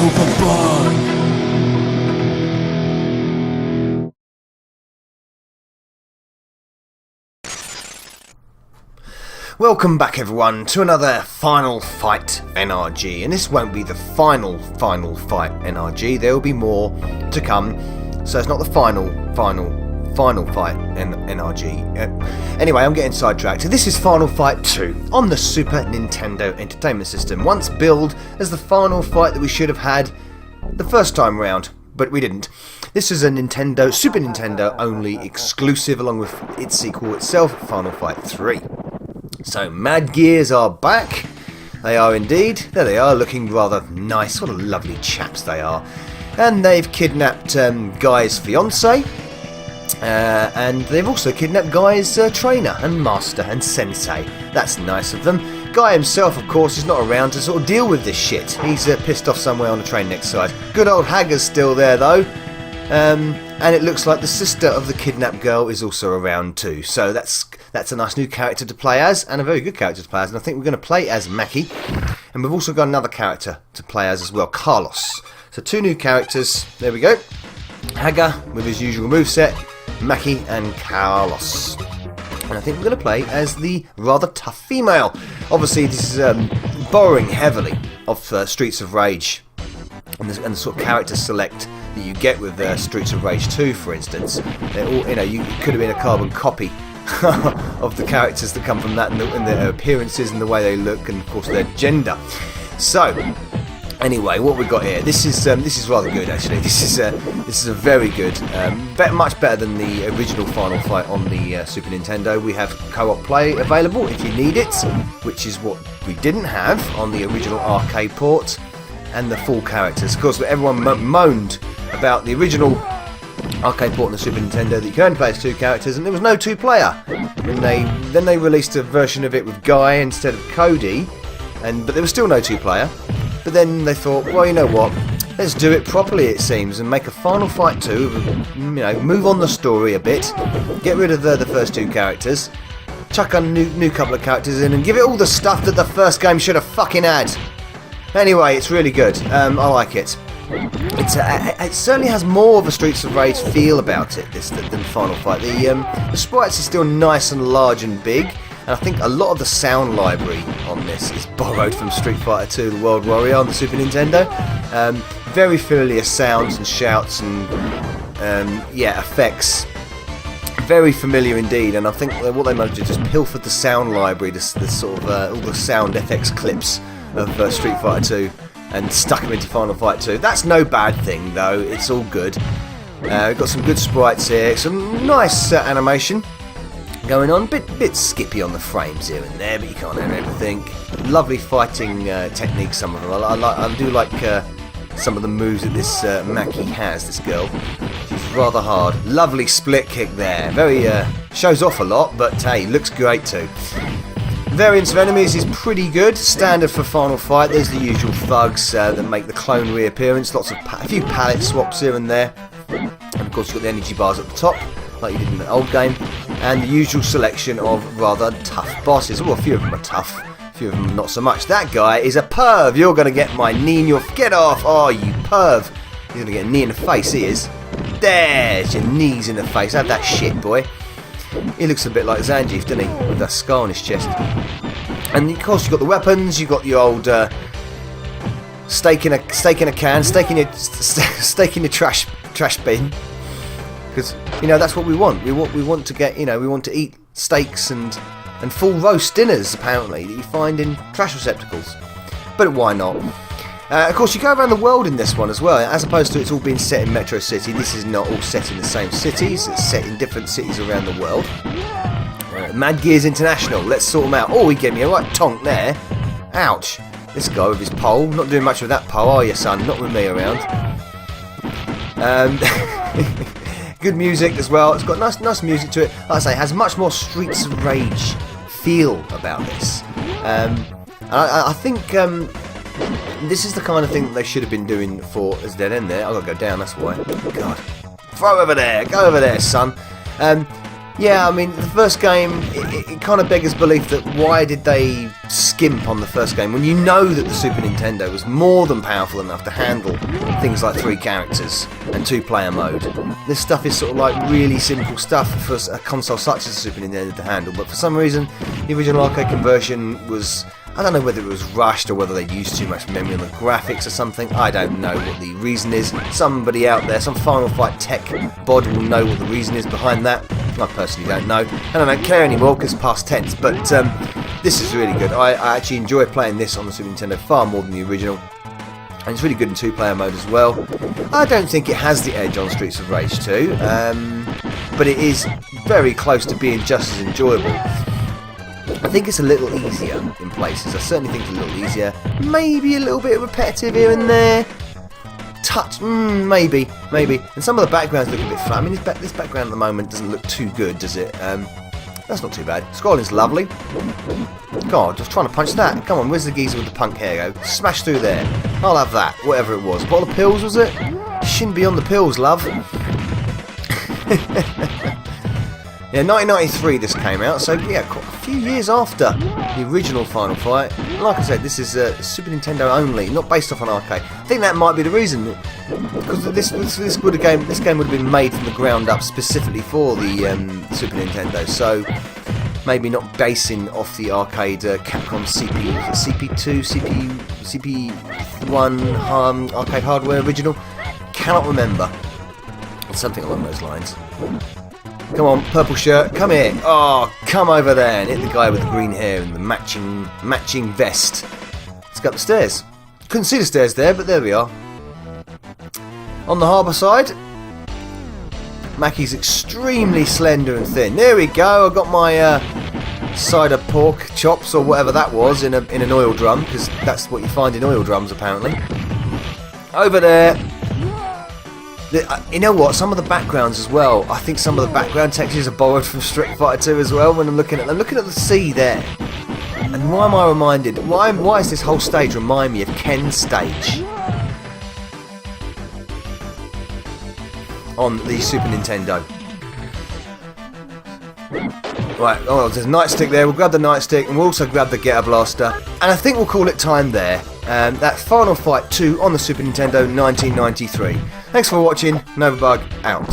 Superbug. Welcome back everyone to another Final Fight NRG, and this won't be the final fight NRG, there will be more to come, so it's not the final fight NRG. Anyway, I'm getting sidetracked. This is Final Fight 2 on the Super Nintendo Entertainment System, once billed as the final fight that we should have had the first time round, but we didn't. This is a Super Nintendo only exclusive, along with its sequel itself, Final Fight 3. So, Mad Gears are back. They are indeed. There they are, looking rather nice. What a lovely chaps they are. And they've kidnapped Guy's fiancée. And they've also kidnapped Guy's trainer and master and sensei. That's nice of them. Guy himself, of course, is not around to sort of deal with this shit. He's pissed off somewhere on the train next side. Good old Hager's still there, though. And it looks like the sister of the kidnapped girl is also around too. So that's a nice new character to play as, and a very good character to play as. And I think we're going to play as Maki. And we've also got another character to play as well, Carlos. So two new characters. There we go. Hager with his usual moveset, Maki and Carlos. And I think we're going to play as the rather tough female. Obviously, this is borrowing heavily off Streets of Rage and the sort of character select that you get with Streets of Rage 2, for instance. They're all, you could have been a carbon copy of the characters that come from that, and their appearances and the way they look, and of course their gender. So, anyway, what we've got here, this is rather good actually. This is a very good, much better than the original Final Fight on the Super Nintendo. We have co-op play available if you need it, which is what we didn't have on the original arcade port, and the full characters. Of course, everyone moaned about the original arcade port on the Super Nintendo that you could only play as two characters, and there was no two-player. Then they released a version of it with Guy instead of Cody, but there was still no two-player. But then they thought, well, you know what? Let's do it properly, it seems, and make a Final Fight 2. Move on the story a bit, get rid of the first two characters, chuck a new couple of characters in, and give it all the stuff that the first game should have fucking had. Anyway, it's really good. I like it. It certainly has more of a Streets of Rage feel about it than Final Fight. The sprites are still nice and large and big, and I think a lot of the sound library on this is borrowed from Street Fighter 2: The World Warrior on the Super Nintendo. Very familiar sounds and shouts and effects. Very familiar indeed, and I think what they managed to do is just pilfered the sound library, this sort of all the sound FX clips of Street Fighter 2 and stuck them into Final Fight 2. That's no bad thing though, it's all good. We've got some good sprites here, some nice animation going on, bit skippy on the frames here and there, but you can't have everything. Lovely fighting techniques, some of them. I do like some of the moves that this Maki has, this girl. She's rather hard. Lovely split kick there. Very shows off a lot, but hey, looks great too. Variance of enemies is pretty good, standard for Final Fight. There's the usual thugs that make the clone reappearance, a few palette swaps here and there, and of course you've got the energy bars at the top, like you did in the old game, and the usual selection of rather tough bosses. Well, a few of them are tough, a few of them not so much. That guy is a perv. You're going to get my knee in your... Get off! Oh, you perv. He's going to get a knee in the face, he is. There's your knees in the face. Have that shit, boy. He looks a bit like Zangief, doesn't he? With that scar on his chest. And of course you've got the weapons, you've got the old steak in a can, steak in your trash bin. Because that's what we want. We want to get we want to eat steaks and full roast dinners apparently that you find in trash receptacles. But why not? Of course, you go around the world in this one as well, as opposed to it's all being set in Metro City. This is not all set in the same cities, it's set in different cities around the world. Mad Gears International, let's sort them out. Oh, he gave me a right tonk there. Ouch. This guy with his pole, not doing much with that pole, are you, son? Not with me around. Good music as well, it's got nice music to it. Like I say, it has much more Streets of Rage feel about this. I think... this is the kind of thing that they should have been doing for as dead end there. I've got to go down, that's why. God. Throw over there, go over there, son. Yeah, I mean, the first game, it kind of beggars belief that why did they skip skimp on the first game when you know that the Super Nintendo was more than powerful enough to handle things like 3 characters and 2-player mode. This stuff is sort of like really simple stuff for a console such as the Super Nintendo to handle, but for some reason the original arcade conversion was, I don't know whether it was rushed or whether they used too much memory on the graphics or something. I don't know what the reason is. Somebody out there, some Final Fight tech bod will know what the reason is behind that. I personally don't know, and I don't care anymore because past tense, but this is really good. I actually enjoy playing this on the Super Nintendo far more than the original, and it's really good in 2-player mode as well. I don't think it has the edge on Streets of Rage 2, but it is very close to being just as enjoyable. I think it's a little easier in places. I certainly think it's a little easier. Maybe a little bit repetitive here and there. Touch, maybe. And some of the backgrounds look a bit flat. I mean, this background at the moment doesn't look too good, does it? That's not too bad. Scrolling's lovely. God, just trying to punch that. Come on, where's the geezer with the punk hair? Go smash through there. I'll have that, whatever it was. Bottle of pills, was it? Shouldn't be on the pills, love. Yeah, 1993 this came out, so yeah, quite a few years after the original Final Fight. Like I said, this is Super Nintendo only, not based off an arcade. I think that might be the reason, because this game would have been made from the ground up specifically for the Super Nintendo. So maybe not basing off the arcade Capcom CP2, CP1 arcade hardware original. Cannot remember. It's something along those lines. Come on, purple shirt, come here. Oh, come over there and hit the guy with the green hair and the matching vest. Let's go up the stairs. Couldn't see the stairs there, but there we are. On the harbour side, Mackie's extremely slender and thin. There we go. I got my cider pork chops or whatever that was in an oil drum, because that's what you find in oil drums apparently. Over there. You know what? Some of the backgrounds as well. I think some of the background textures are borrowed from Street Fighter 2 as well. When I'm looking at the sea there, and why am I reminded? Why is this whole stage remind me of Ken's stage on the Super Nintendo? Right. Oh, there's a nightstick there. We'll grab the nightstick and we'll also grab the Getter Blaster, and I think we'll call it time there. That's Final Fight 2 on the Super Nintendo 1993. Thanks for watching. Novabug out.